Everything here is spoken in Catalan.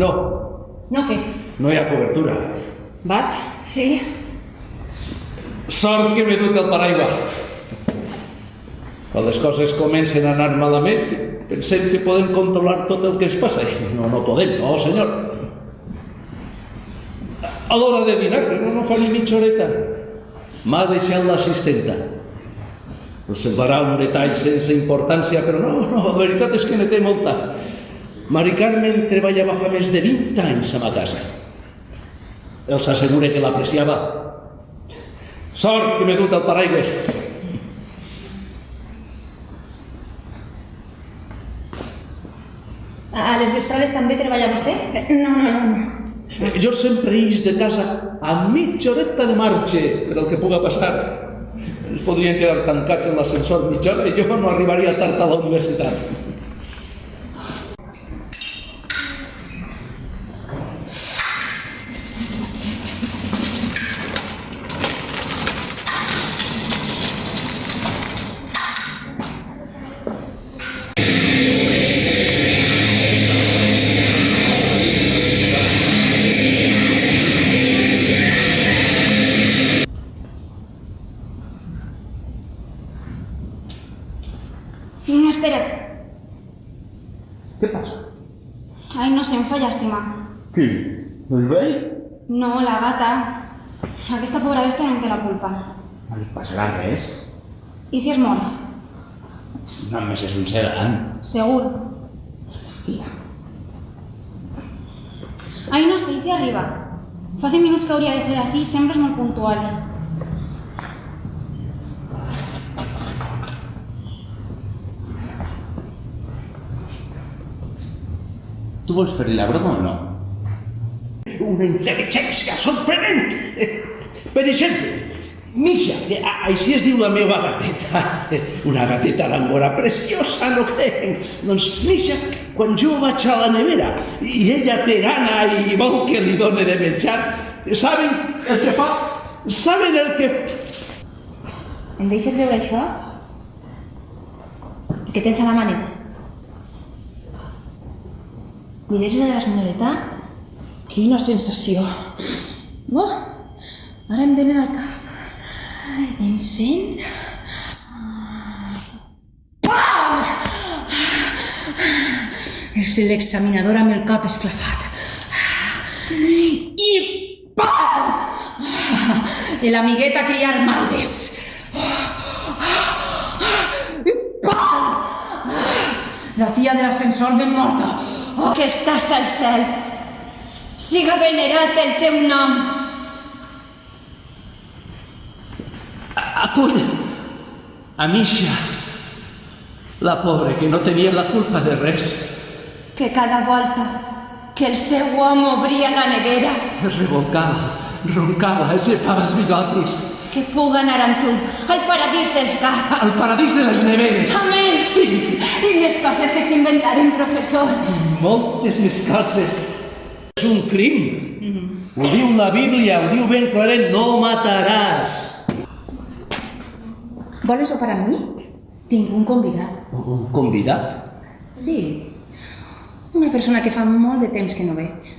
No. No què? No hi ha cobertura. Vaig? Sí. Sort que m'he dut el paraigua. Quan les coses comencen a anar malament, pensem que podem controlar tot el que ens passa. No podem, no, senyor. A l'hora de dinar, no fa ni mitja horeta, m'ha deixat l'assistenta. Us semblarà un detall sense importància, però no, la veritat és que ne té molta. Mari Carmen treballava fa més de 20 anys a ma casa. Els assegura que l'apreciava. Sort que m'he dut el paraigües. A les vesprades també treballa vostè? No. Jo sempre ix de casa a mitja horeta de marxa per el que puga passar. Ens podrien quedar tancats en l'ascensor mitja hora i jo no arribaria tard a la universitat. No, espera't. Què passa? Ai, no sé, em fa llàstima. Qui? El vell? No, la gata. Aquesta pobra bèstia no en té la culpa. No li passarà res. I si es mor? Només és un sedan. Segur. Ai, no sé, i si arriba? Fa 5 minuts que hauria de ser així, sempre és molt puntual. Tu vols fer-li la broma o no? Una intel·ligència sorprenent! Per exemple, Misha, que així es diu la meva gateta, una gateta d'angora preciosa, no crec? Doncs Misha, quan jo vaig a la nevera i ella té gana i vol que li doni de menjar, saben el que fa? Saben el que... Em deixes veure això? Què tens a la maneta? Mires de la senyoreta? Quina sensació! Oh, ara em venen al cap. Encén. Pam! És l'examinador amb el cap esclafat. I pam! I l'amigueta criar malves. I pam! La tia de l'ascensor ben morta. Que estàs al cel, siga venerat el teu nom. Acull a Misha, la pobra que no tenia la culpa de res. Que cada volta que el seu home obria la nevera, Es revolcava, roncava, es llepava els bigotis. que puga anar amb tu al paradís dels gats. Al paradís de les neveres. Amén! Sí. I més coses que s'inventaren, professor. Moltes més coses. És un crim. Ho diu la Bíblia, ho diu ben claret, no mataràs. Vols sopar amb mi? Tinc un convidat. Un convidat? Sí. Una persona que fa molt de temps que no veig.